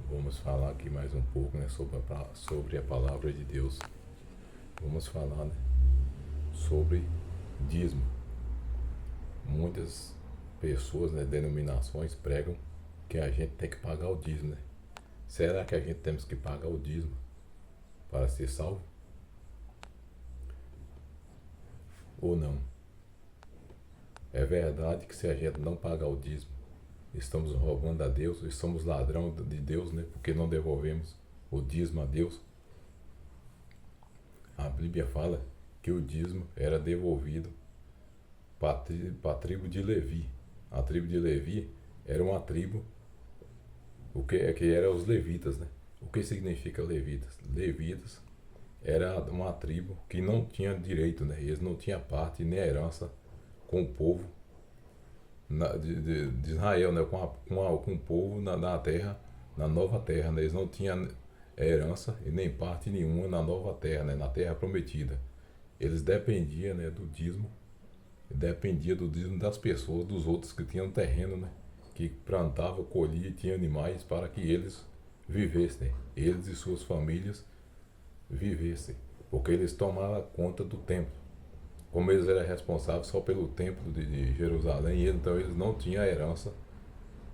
Vamos falar aqui mais um pouco, né, sobre a palavra de Deus. Vamos falar, né, sobre dízimo. Muitas pessoas, né, denominações pregam que a gente tem que pagar o dízimo, né? Será que a gente temos que pagar o dízimo para ser salvo? Ou não? É verdade que se a gente não pagar o dízimo, estamos roubando a Deus, e somos ladrão de Deus, né? Porque não devolvemos o dízimo a Deus. A Bíblia fala que o dízimo era devolvido para a tribo de Levi. A tribo de Levi era uma tribo, que era os levitas, né? O que significa levitas? Levitas era uma tribo que não tinha direito, né? Eles não tinham parte nem herança com o povo de Israel, né? Com o povo na terra, na nova terra, né? Eles não tinham herança e nem parte nenhuma na nova terra, né? Na terra prometida. Eles dependiam, né, do dízimo, das pessoas, dos outros que tinham terreno, né? Que plantavam, colhiam e tinham animais para que eles vivessem, né? Eles e suas famílias vivessem, porque eles tomavam conta do templo. Como eles eram responsáveis só pelo templo de Jerusalém, então eles não tinham herança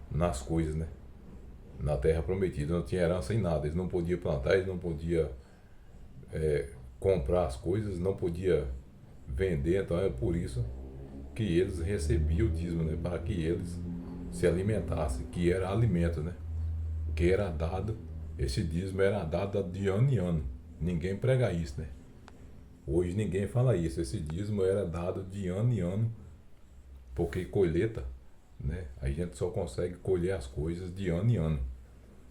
nas coisas, né? Na terra prometida, não tinha herança em nada. Eles não podiam plantar, eles não podiam comprar as coisas, não podiam vender. Então é por isso que eles recebiam o dízimo, né? Para que eles se alimentassem, que era alimento, né? Que era dado, esse dízimo era dado de ano em ano. Ninguém prega isso, né? Hoje ninguém fala isso. Esse dízimo era dado de ano em ano, porque colheita, né? A gente só consegue colher as coisas de ano em ano.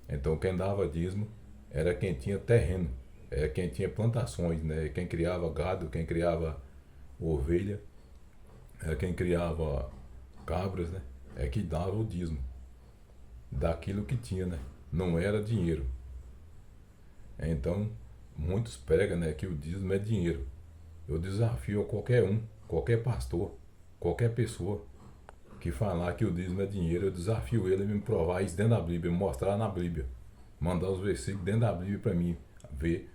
Então quem dava dízimo era quem tinha terreno, era quem tinha plantações, né? Quem criava gado, quem criava ovelha, era quem criava cabras, né? É que dava o dízimo daquilo que tinha, né? Não era dinheiro. Então muitos pregam, né, que o dízimo é dinheiro. Eu desafio a qualquer um, qualquer pastor, qualquer pessoa que falar que o dízimo é dinheiro, eu desafio ele a me provar isso dentro da Bíblia, me mostrar na Bíblia, mandar os versículos dentro da Bíblia para mim ver.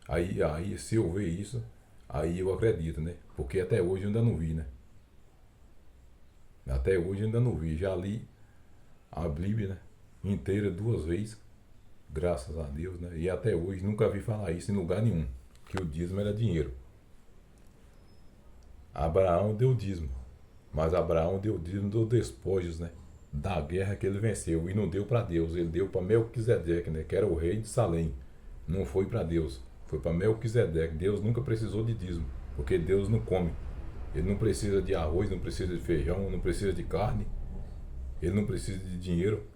Aí se eu ver isso, aí eu acredito, né? Porque até hoje eu ainda não vi, né? Até hoje eu ainda não vi. Já li a Bíblia, né, inteira 2 vezes, graças a Deus, né? E até hoje nunca vi falar isso em lugar nenhum, que o dízimo era dinheiro. Abraão deu dízimo, mas Abraão deu dízimo dos despojos, né? Da guerra que ele venceu, e não deu para Deus, ele deu para Melquisedeque, né? Que era o rei de Salém. Não foi para Deus, foi para Melquisedeque. Deus nunca precisou de dízimo, porque Deus não come. Ele não precisa de arroz, não precisa de feijão, não precisa de carne, ele não precisa de dinheiro.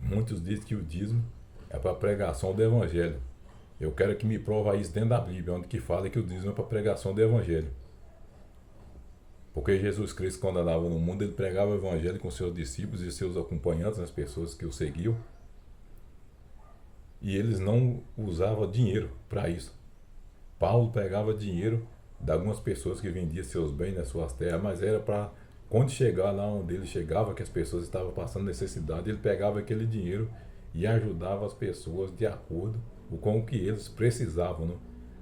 Muitos dizem que o dízimo é para pregação do evangelho. Eu quero que me prova isso dentro da Bíblia, onde que fala que o dízimo é para pregação do evangelho. Porque Jesus Cristo, quando andava no mundo, ele pregava o evangelho com seus discípulos e seus acompanhantes, as pessoas que o seguiam. E eles não usavam dinheiro para isso. Paulo pegava dinheiro de algumas pessoas que vendiam seus bens nas suas terras, mas era para, quando chegar lá onde ele chegava, que as pessoas estavam passando necessidade, ele pegava aquele dinheiro e ajudava as pessoas de acordo com o que eles precisavam, né?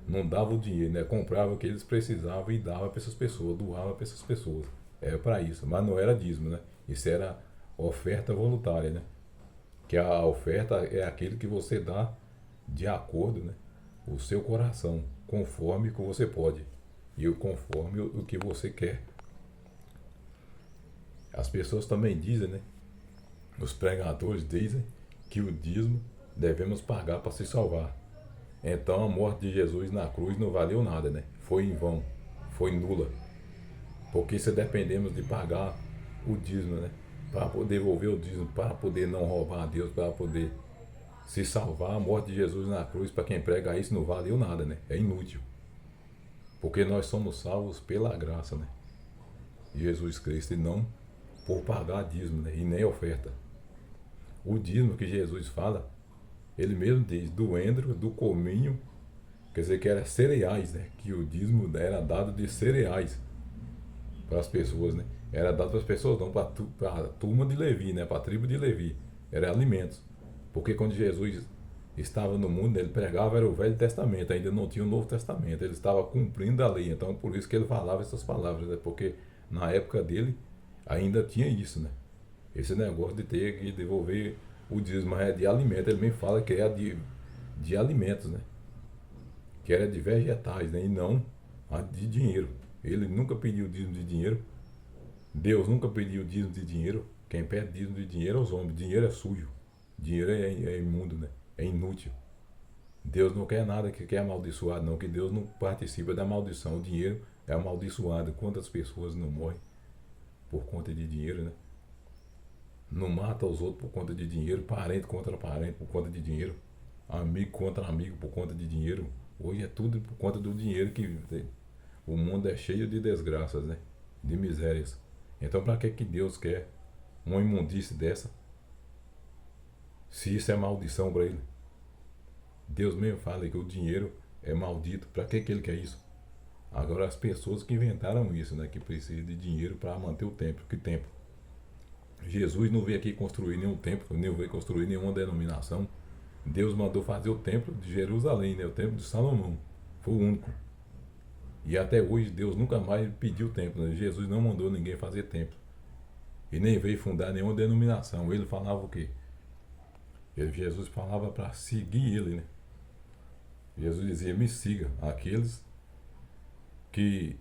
Não dava o dinheiro, né? Comprava o que eles precisavam e dava para essas pessoas, doava para essas pessoas. Era para isso, mas não era dízimo, né? Isso era oferta voluntária, né? Que a oferta é aquilo que você dá de acordo, né? O seu coração, conforme o que você pode e conforme o que você quer. As pessoas também dizem, né? Os pregadores dizem que o dízimo devemos pagar para se salvar. Então a morte de Jesus na cruz não valeu nada, né? Foi em vão, foi nula. Porque se dependemos de pagar o dízimo, né? Para poder devolver o dízimo, para poder não roubar a Deus, para poder se salvar, a morte de Jesus na cruz, para quem prega isso, não valeu nada, né? É inútil. Porque nós somos salvos pela graça, né? De Jesus Cristo, e não por pagar dízimo, né? E nem oferta. O dízimo que Jesus fala, ele mesmo diz, do endro, do cominho, quer dizer que era cereais, né? Que o dízimo era dado de cereais para as pessoas, né? Era dado para as pessoas, não para a turma de Levi, né? Para a tribo de Levi. Era alimentos. Porque quando Jesus estava no mundo, ele pregava era o Velho Testamento, ainda não tinha o Novo Testamento, ele estava cumprindo a lei, então por isso que ele falava essas palavras, né? Porque na época dele ainda tinha isso, né? Esse negócio de ter que devolver o dízimo, mas é de alimento, ele mesmo fala que é de alimentos, né? Que era de vegetais, né? E não a de dinheiro. Ele nunca pediu dízimo de dinheiro, Deus nunca pediu dízimo de dinheiro. Quem pede dízimo de dinheiro é os homens. Dinheiro é sujo. Dinheiro é imundo, né? É inútil. Deus não quer nada que quer amaldiçoado, não. Que Deus não participa da maldição. O dinheiro é amaldiçoado. Quantas pessoas não morrem por conta de dinheiro, né? Não mata os outros por conta de dinheiro. Parente contra parente por conta de dinheiro. Amigo contra amigo por conta de dinheiro. Hoje é tudo por conta do dinheiro que o mundo é cheio de desgraças, né? De misérias. Então para que Deus quer uma imundície dessa? Se isso é maldição para ele. Deus mesmo fala que o dinheiro é maldito. Para que ele quer isso? Agora as pessoas que inventaram isso, né? Que precisam de dinheiro para manter o templo. Que templo? Jesus não veio aqui construir nenhum templo, nem veio construir nenhuma denominação. Deus mandou fazer o templo de Jerusalém, né? O templo de Salomão. Foi o único. E até hoje Deus nunca mais pediu templo, né? Jesus não mandou ninguém fazer templo. E nem veio fundar nenhuma denominação. Ele falava o quê? Jesus falava para seguir ele, né? Jesus dizia, me siga. Aqueles que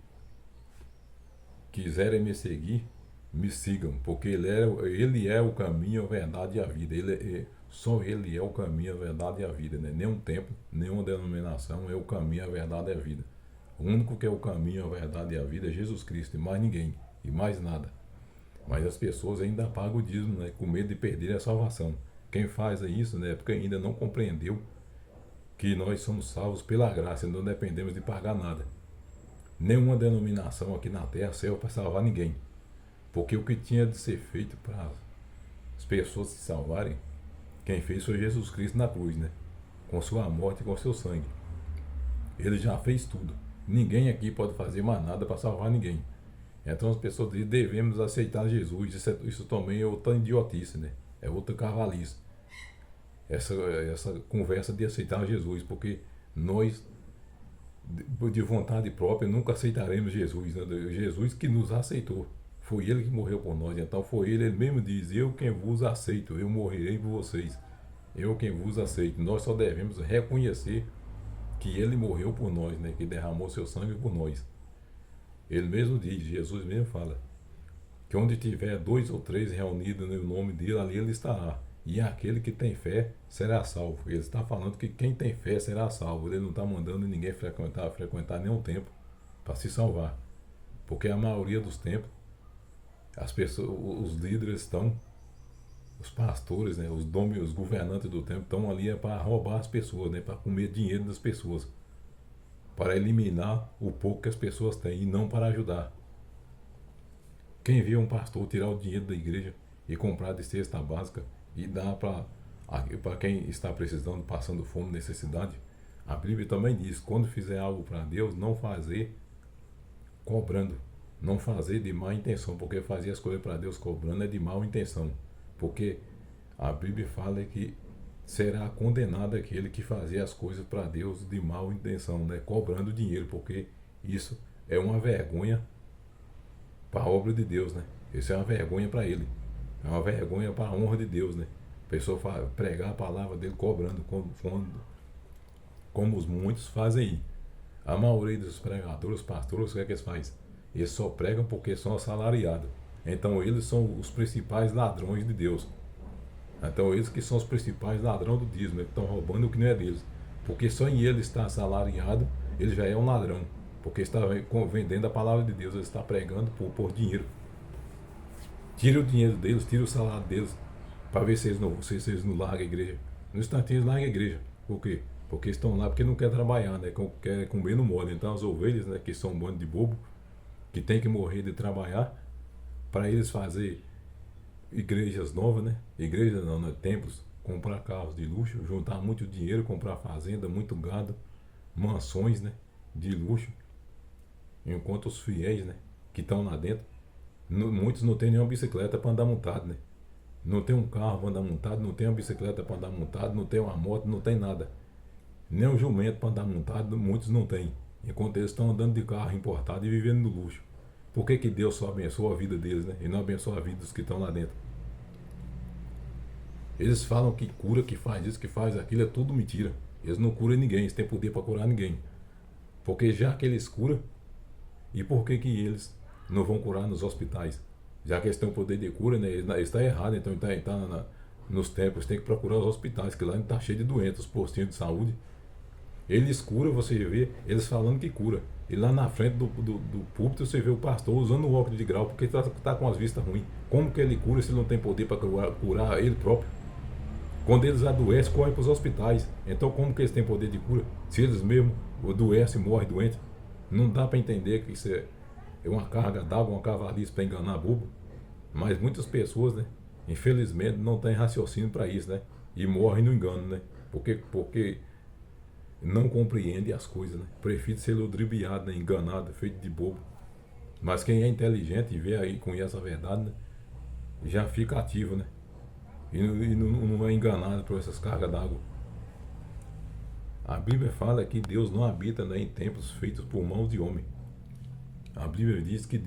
quiserem me seguir, me sigam. Porque ele é o caminho, a verdade e a vida. Só ele é o caminho, a verdade e a vida, né? Nenhum templo, nenhuma denominação é o caminho, a verdade e a vida. O único que é o caminho, a verdade e a vida é Jesus Cristo, e mais ninguém, e mais nada. Mas as pessoas ainda pagam o dízimo, né? Com medo de perder a salvação. Quem faz isso, né? É porque ainda não compreendeu que nós somos salvos pela graça, não dependemos de pagar nada. Nenhuma denominação aqui na terra serve para salvar ninguém. Porque o que tinha de ser feito para as pessoas se salvarem, quem fez foi Jesus Cristo na cruz, né? Com sua morte e com seu sangue. Ele já fez tudo. Ninguém aqui pode fazer mais nada para salvar ninguém. Então as pessoas dizem, devemos aceitar Jesus. Isso também é outra idiotice, né? É outra cavalice. Essa conversa de aceitar Jesus, porque nós, de vontade própria, nunca aceitaremos Jesus, né? Jesus que nos aceitou. Foi ele que morreu por nós. Então foi ele mesmo diz, eu quem vos aceito, eu morrerei por vocês. Eu quem vos aceito. Nós só devemos reconhecer que ele morreu por nós, né? Que derramou seu sangue por nós. Ele mesmo diz, Jesus mesmo fala, que onde tiver 2 ou 3 reunidos no nome dele, ali ele estará. E aquele que tem fé será salvo. Ele está falando que quem tem fé será salvo. Ele não está mandando ninguém frequentar nenhum templo para se salvar. Porque a maioria dos templos, as pessoas, os líderes estão, os pastores, né, os governantes do templo estão ali para roubar as pessoas, né, para comer dinheiro das pessoas, para eliminar o pouco que as pessoas têm e não para ajudar. Quem vê um pastor tirar o dinheiro da igreja e comprar de cesta básica e dar para quem está precisando, passando fome, necessidade, a Bíblia também diz, quando fizer algo para Deus, não fazer cobrando, não fazer de má intenção, porque fazer as coisas para Deus cobrando é de má intenção, porque a Bíblia fala que será condenado aquele que fazia as coisas para Deus de má intenção, né? Cobrando dinheiro, porque isso é uma vergonha para a obra de Deus, né? Isso é uma vergonha para ele, é uma vergonha para a honra de Deus, né? A pessoa pregar a palavra dele cobrando, como os muitos fazem aí. A maioria dos pregadores, pastores, o que é que eles fazem? Eles só pregam porque são assalariados. Então eles são os principais ladrões de Deus. Então eles que são os principais ladrões do dízimo, eles estão roubando o que não é deles. Porque só em ele estar assalariado, ele já é um ladrão. Porque está vendendo a palavra de Deus, ele está pregando por dinheiro. Tira o dinheiro deles, tira o salário deles, para ver se eles não largam a igreja. No instantinho eles largam a igreja. Por quê? Porque estão lá porque não querem trabalhar, né? Querem comer no mole. Então as ovelhas, né, que são um bando de bobo, que tem que morrer de trabalhar, para eles fazer igrejas novas, né? Igrejas não, né? Templos, comprar carros de luxo, juntar muito dinheiro, comprar fazenda, muito gado, mansões, né, de luxo, enquanto os fiéis, né, que estão lá dentro, muitos não têm nenhuma bicicleta para andar montado, né? Não tem um carro para andar montado, não tem uma bicicleta para andar montado, não tem uma moto, não tem nada. Nem um jumento para andar montado, muitos não têm. Enquanto eles estão andando de carro importado e vivendo no luxo. Por que, que Deus só abençoa a vida deles, né? E não abençoa a vida dos que estão lá dentro? Eles falam que cura, que faz isso, que faz aquilo, é tudo mentira. Eles não curam ninguém, eles têm poder para curar ninguém. Porque já que eles curam, e por que, que eles não vão curar nos hospitais? Já que eles têm o poder de cura, né? Eles estão errados, então nos templos, tem que procurar os hospitais, que lá está cheio de doenças, os postinhos de saúde. Eles curam, você vê, eles falando que cura. E lá na frente do púlpito você vê o pastor usando o óculos de grau porque está com as vistas ruins. Como que ele cura se ele não tem poder para curar ele próprio? Quando eles adoecem, correm para os hospitais. Então como que eles têm poder de cura? Se eles mesmos adoecem, morrem doentes. Não dá para entender que isso é uma carga d'água, uma cavalice para enganar bobo. Mas muitas pessoas, né, infelizmente, não têm raciocínio para isso, né? E morrem no engano, né? Porque não compreende as coisas, né? Prefere ser ludibriado, né? Enganado, feito de bobo. Mas quem é inteligente e vê aí, conhece a verdade, né? Já fica ativo, né? E não é enganado por essas cargas d'água. A Bíblia fala que Deus não habita, né, em templos feitos por mãos de homem. A Bíblia diz que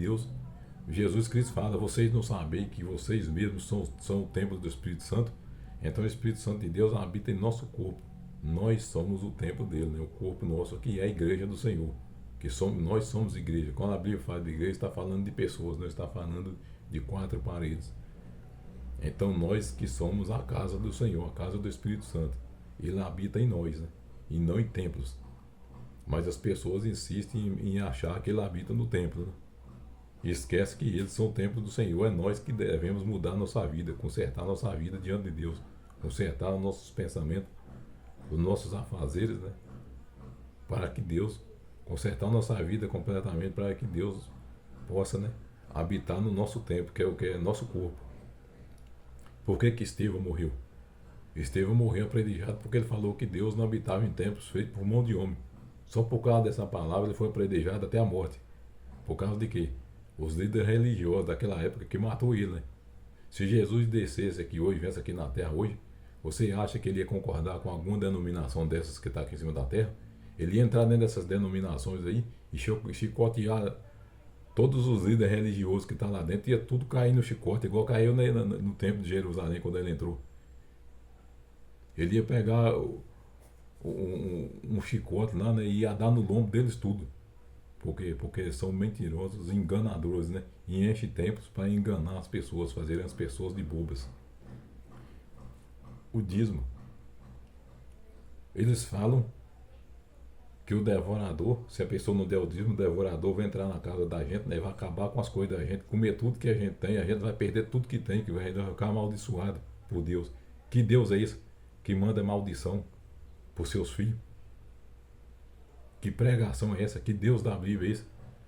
Jesus Cristo fala, vocês não sabem que vocês mesmos são o templo do Espírito Santo? Então o Espírito Santo de Deus habita em nosso corpo. Nós somos o templo dele, né? O corpo nosso que é a igreja do Senhor. Nós somos igreja. Quando a Bíblia fala de igreja, está falando de pessoas, não está falando de quatro paredes. Então nós que somos a casa do Senhor, a casa do Espírito Santo. Ele habita em nós, né? E não em templos. Mas as pessoas insistem em achar que ele habita no templo, né? E esquece que eles são o templo do Senhor. É nós que devemos mudar nossa vida, consertar nossa vida diante de Deus, consertar os nossos pensamentos, os nossos afazeres, né? Para que Deus, consertar nossa vida completamente, para que Deus possa, né, habitar no nosso templo, que é o que é nosso corpo. Por que que Estevão morreu? Estevão morreu apredejado porque ele falou que Deus não habitava em templos feitos por mão de homem. Só por causa dessa palavra ele foi apredejado até a morte. Por causa de quê? Os líderes religiosos daquela época que matou ele, né? Se Jesus descesse aqui hoje, viesse aqui na terra hoje, você acha que ele ia concordar com alguma denominação dessas que está aqui em cima da terra? Ele ia entrar dentro dessas denominações aí e chicotear todos os líderes religiosos que estão lá dentro, ia tudo cair no chicote, igual caiu no templo de Jerusalém quando ele entrou. Ele ia pegar um chicote lá, né, e ia dar no lombo deles tudo. Por quê? Porque eles são mentirosos, enganadores, né? E enchem templos para enganar as pessoas, fazerem as pessoas de bobas. O dízimo. Eles falam que o devorador, se a pessoa não der o dízimo, o devorador vai entrar na casa da gente, né? Vai acabar com as coisas da gente, comer tudo que a gente tem, a gente vai perder tudo que tem, que vai ficar amaldiçoado por Deus. Que Deus é esse que manda maldição por seus filhos? Que pregação é essa? Que Deus da Bíblia é esse?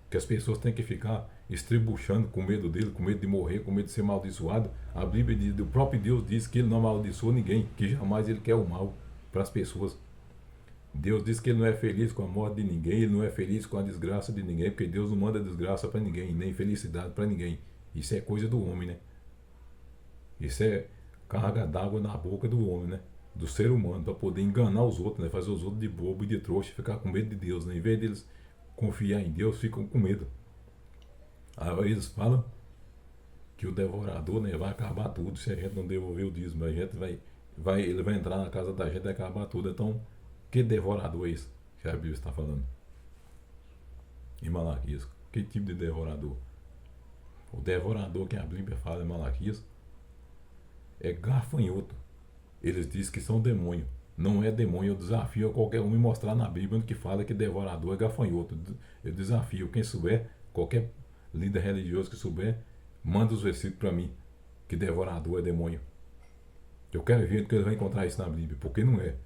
Que as pessoas têm que ficar estribuchando com medo dele, com medo de morrer, com medo de ser amaldiçoado. A Bíblia diz, o próprio Deus diz que ele não amaldiçoa ninguém, que jamais ele quer o mal para as pessoas. Deus diz que ele não é feliz com a morte de ninguém, ele não é feliz com a desgraça de ninguém, porque Deus não manda desgraça para ninguém, nem felicidade para ninguém. Isso é coisa do homem, né? Isso é carga d'água na boca do homem, né? Do ser humano, para poder enganar os outros, né? Fazer os outros de bobo e de trouxa, ficar com medo de Deus, né? Em vez deles confiar em Deus, ficam com medo. Aí eles falam que o devorador, né, vai acabar tudo se a gente não devolver o dízimo. A gente ele vai entrar na casa da gente e acabar tudo. Então, que devorador é esse que a Bíblia está falando? Em Malaquias, que tipo de devorador? O devorador que a Bíblia fala em Malaquias é gafanhoto. Eles dizem que são demônio. Não é demônio. Eu desafio a qualquer um me mostrar na Bíblia que fala que devorador é gafanhoto. Eu desafio quem souber, qualquer líder religioso que souber, manda os versículos para mim, que devorador é demônio. Eu quero ver que ele vai encontrar isso na Bíblia, porque não é.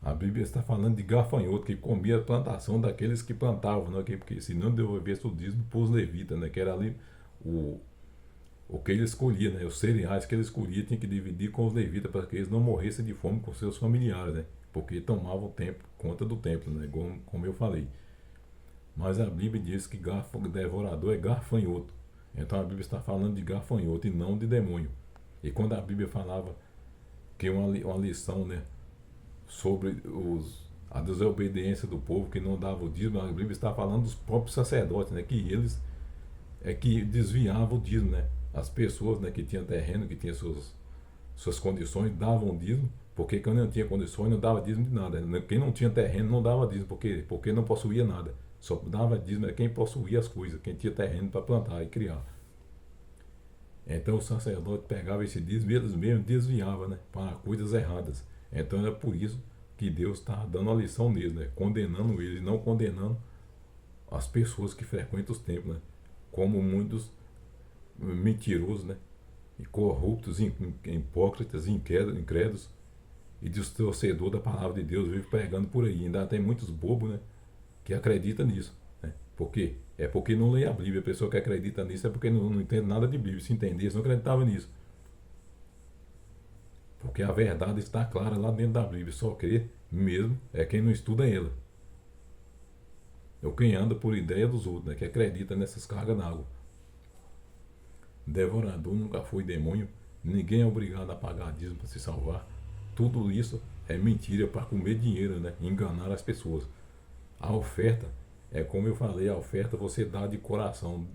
A Bíblia está falando de gafanhoto, que comia a plantação daqueles que plantavam, né? Porque se não devolvesse o dízimo para os levitas, né? Que era ali o que ele escolhia, né? Os cereais que ele escolhia tinha que dividir com os levitas para que eles não morressem de fome com seus familiares, né? Porque tomavam conta do templo, né? Como eu falei. Mas a Bíblia diz que devorador é gafanhoto. Então a Bíblia está falando de gafanhoto e não de demônio. E quando a Bíblia falava que uma lição, né, sobre a desobediência do povo que não dava o dízimo, a Bíblia está falando dos próprios sacerdotes, né, que eles que desviavam o dízimo, né? As pessoas, né, que tinham terreno, que tinham suas condições, davam dízimo, porque quem não tinha condições não dava dízimo de nada. Quem não tinha terreno não dava dízimo, porque não possuía nada. Só dava dízimo quem possuía as coisas, quem tinha terreno para plantar e criar. Então o sacerdote pegava esse dízimo e eles mesmos desviavam, né, para coisas erradas. Então era por isso que Deus está dando a lição neles, né, condenando eles, não condenando as pessoas que frequentam os templos, né, como muitos mentirosos, né, e corruptos, hipócritas, incrédulos e distorcedor da palavra de Deus vive pregando por aí. Ainda tem muitos bobos, né, que acreditam nisso, né? Por quê? É porque não lê a Bíblia. A pessoa que acredita nisso é porque não entende nada de Bíblia. Se entendesse, não acreditava nisso. Porque a verdade está clara lá dentro da Bíblia. Só crê mesmo é quem não estuda ela. Ou quem anda por ideia dos outros, né, que acredita nessas cargas d'água. Devorador nunca foi demônio. Ninguém é obrigado a pagar dízimo para se salvar. Tudo isso é mentira para comer dinheiro, né? Enganar as pessoas. A oferta é como eu falei, a oferta você dá de coração,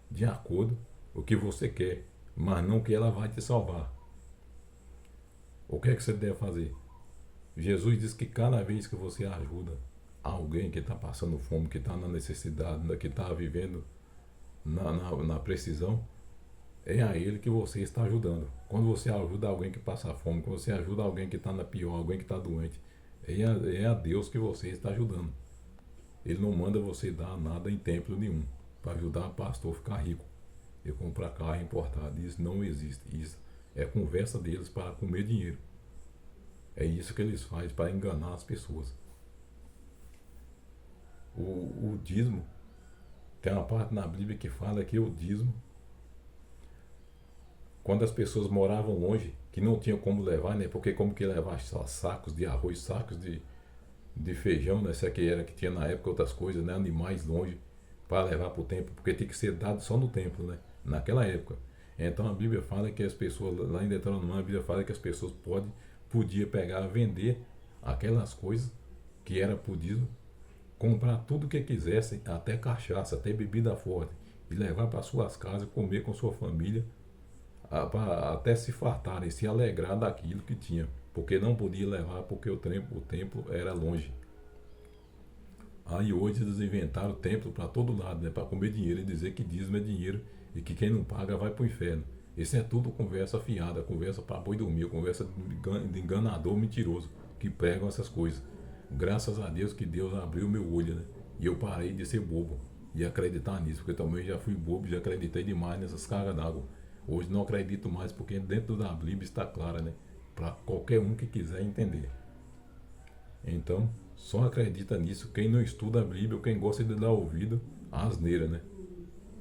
de acordo com o que você quer, mas não que ela vai te salvar. O que é que você deve fazer? Jesus diz que cada vez que você ajuda alguém que está passando fome, que está na necessidade, que está vivendo na precisão, é a ele que você está ajudando. Quando você ajuda alguém que passa fome, quando você ajuda alguém que está na pior, alguém que está doente, é a Deus que você está ajudando. Ele não manda você dar nada em templo nenhum para ajudar o pastor a ficar rico e comprar carro importado. Isso não existe. Isso é conversa deles para comer dinheiro. É isso que eles fazem para enganar as pessoas. O dízimo, tem uma parte na Bíblia que fala que o dízimo, quando as pessoas moravam longe, que não tinham como levar, né? Porque como que levar só sacos de arroz, sacos de feijão, né? Isso que era que tinha na época outras coisas, né? Animais longe para levar para o templo, porque tinha que ser dado só no templo, né? Naquela época. Então a Bíblia fala que as pessoas, lá em Deuteronômio, a Bíblia fala que as pessoas podiam pegar, vender aquelas coisas que era por dízimo, comprar tudo o que quisessem, até cachaça, até bebida forte, e levar para suas casas, comer com sua família, até se fartarem, se alegrar daquilo que tinha, porque não podia levar porque o templo era longe. Aí hoje eles inventaram o templo para todo lado, né, para comer dinheiro e dizer que dízimo é dinheiro e que quem não paga vai para o inferno. Isso é tudo conversa fiada, conversa para boi dormir, conversa de enganador mentiroso que pregam essas coisas. Graças a Deus que Deus abriu meu olho, né, e eu parei de ser bobo e acreditar nisso, porque também já fui bobo, já acreditei demais nessas cargas d'água. Hoje não acredito mais porque dentro da Bíblia está clara, né, para qualquer um que quiser entender. Então, só acredita nisso quem não estuda a Bíblia ou quem gosta de dar ouvido à asneira, né?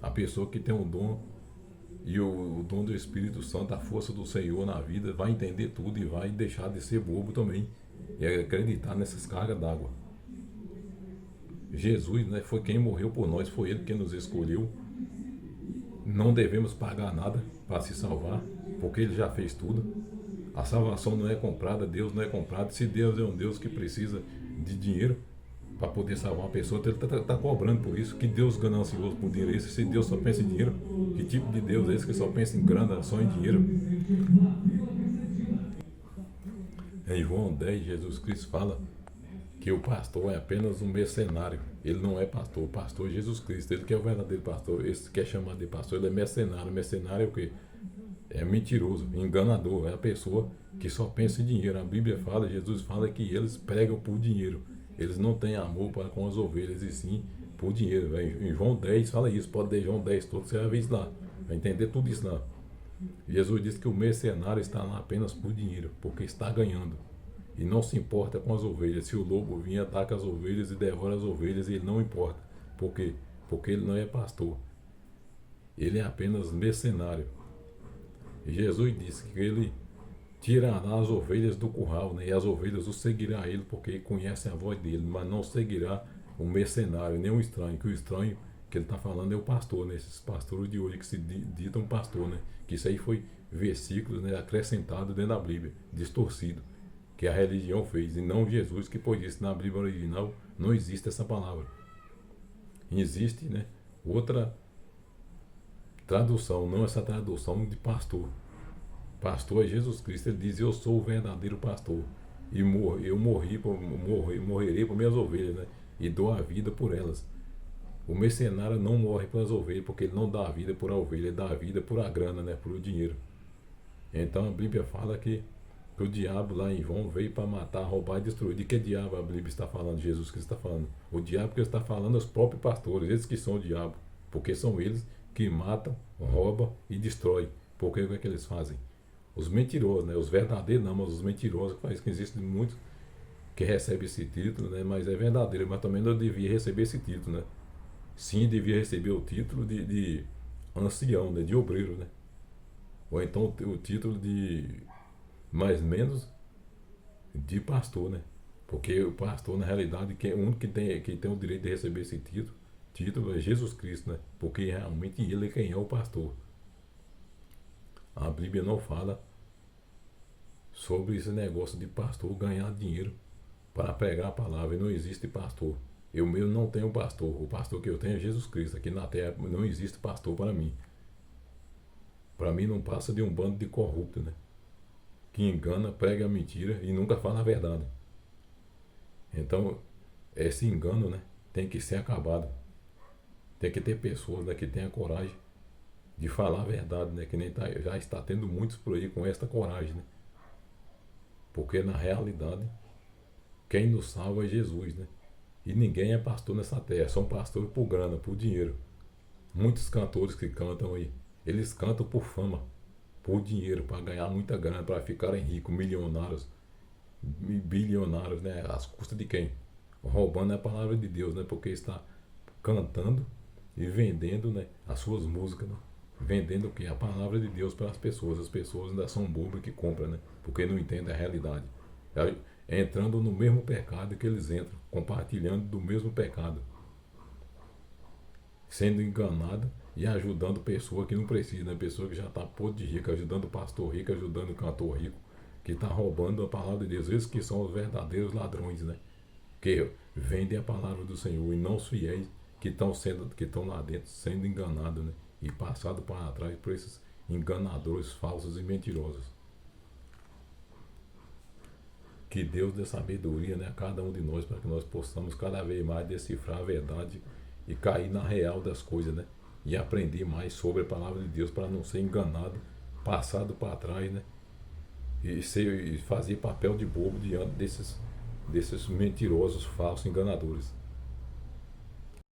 A pessoa que tem o dom e o dom do Espírito Santo, a força do Senhor na vida, vai entender tudo e vai deixar de ser bobo também e acreditar nessas cargas d'água. Jesus, né, foi quem morreu por nós, foi Ele quem nos escolheu. Não devemos pagar nada para se salvar, porque Ele já fez tudo. A salvação não é comprada, Deus não é comprado. Se Deus é um Deus que precisa de dinheiro para poder salvar uma pessoa, então Ele está cobrando por isso. Que Deus ganancioso por dinheiro é esse? Se Deus só pensa em dinheiro, que tipo de Deus é esse que só pensa em grana, só em dinheiro? Em João 10, Jesus Cristo fala que o pastor é apenas um mercenário. Ele não é pastor. O pastor é Jesus Cristo. Ele que é o verdadeiro pastor. Esse que é chamado de pastor, ele é mercenário. Mercenário é o quê? É mentiroso, enganador. É a pessoa que só pensa em dinheiro. A Bíblia fala, Jesus fala que eles pregam por dinheiro. Eles não têm amor para com as ovelhas, e sim por dinheiro. Em João 10 fala isso. Pode ler João 10 todo, você vai ver isso lá. Vai entender tudo isso lá. Jesus disse que o mercenário está lá apenas por dinheiro, porque está ganhando. E não se importa com as ovelhas. Se o lobo vir, ataca as ovelhas e devora as ovelhas, ele não importa. Por quê? Porque ele não é pastor. Ele é apenas mercenário. E Jesus disse que ele tirará as ovelhas do curral, né? E as ovelhas o seguirão a ele, porque conhecem a voz dele, mas não seguirá o mercenário, nem o estranho, que o estranho que ele está falando é o pastor, né? Esses pastores de hoje que se ditam pastor, né? Que isso aí foi versículos, né, acrescentados dentro da Bíblia, distorcido, que a religião fez, e não Jesus, que pôs isso na Bíblia original, não existe essa palavra. Existe, né, outra tradução, não essa tradução de pastor. Pastor é Jesus Cristo, ele diz: eu sou o verdadeiro pastor, e eu morrerei por minhas ovelhas, né, e dou a vida por elas. O mercenário não morre pelas ovelhas, porque ele não dá a vida por a ovelha, ele dá a vida por a grana, né, por o dinheiro. Então a Bíblia fala que o diabo lá em João veio para matar, roubar e destruir. De que diabo a Bíblia está falando? Jesus Cristo está falando. O diabo que está falando é os próprios pastores, eles que são o diabo, porque são eles que matam, roubam e destroem. Porque o que é que eles fazem? Os mentirosos, né? Os verdadeiros não, mas os mentirosos, que faz que existem muitos que recebem esse título, né? Mas é verdadeiro, mas também não devia receber esse título, né? Sim, devia receber o título de ancião, né? De obreiro, né? Ou então o título de mais menos de pastor, né? Porque o pastor, na realidade, o único que tem o direito de receber esse título é Jesus Cristo, né? Porque realmente ele é quem é o pastor. A Bíblia não fala sobre esse negócio de pastor ganhar dinheiro para pregar a palavra. Não existe pastor. Eu mesmo não tenho pastor. O pastor que eu tenho é Jesus Cristo. Aqui na terra não existe pastor para mim. Para mim não passa de um bando de corruptos, né? Que engana, prega a mentira e nunca fala a verdade. Então, esse engano, né, tem que ser acabado. Tem que ter pessoas, né, que tenham coragem de falar a verdade, né? Que nem já está tendo muitos por aí com esta coragem, né? Porque na realidade, quem nos salva é Jesus, né? E ninguém é pastor nessa terra, são pastores por grana, por dinheiro. Muitos cantores que cantam aí, eles cantam por fama, por dinheiro, para ganhar muita grana, para ficarem ricos, milionários, bilionários, né? Às custas de quem? Roubando a palavra de Deus, né? Porque está cantando e vendendo, né, as suas músicas, né? Vendendo o que? A palavra de Deus para as pessoas. As pessoas ainda são bobas que compram, né? Porque não entendem a realidade. Entrando no mesmo pecado que eles entram, compartilhando do mesmo pecado, sendo enganado e ajudando pessoa que não precisa, né? Pessoa que já está podre de rica, ajudando o pastor rico, ajudando o cantor rico, que está roubando a palavra de Deus. Esses que são os verdadeiros ladrões, né? Que vendem a palavra do Senhor, e não os fiéis que estão lá dentro sendo enganados, né? E passado para trás por esses enganadores falsos e mentirosos. Que Deus dê sabedoria, né, a cada um de nós, para que nós possamos cada vez mais decifrar a verdade e cair na real das coisas, né? E aprender mais sobre a palavra de Deus, para não ser enganado, passado para trás, né? E fazer papel de bobo diante desses mentirosos, falsos, enganadores.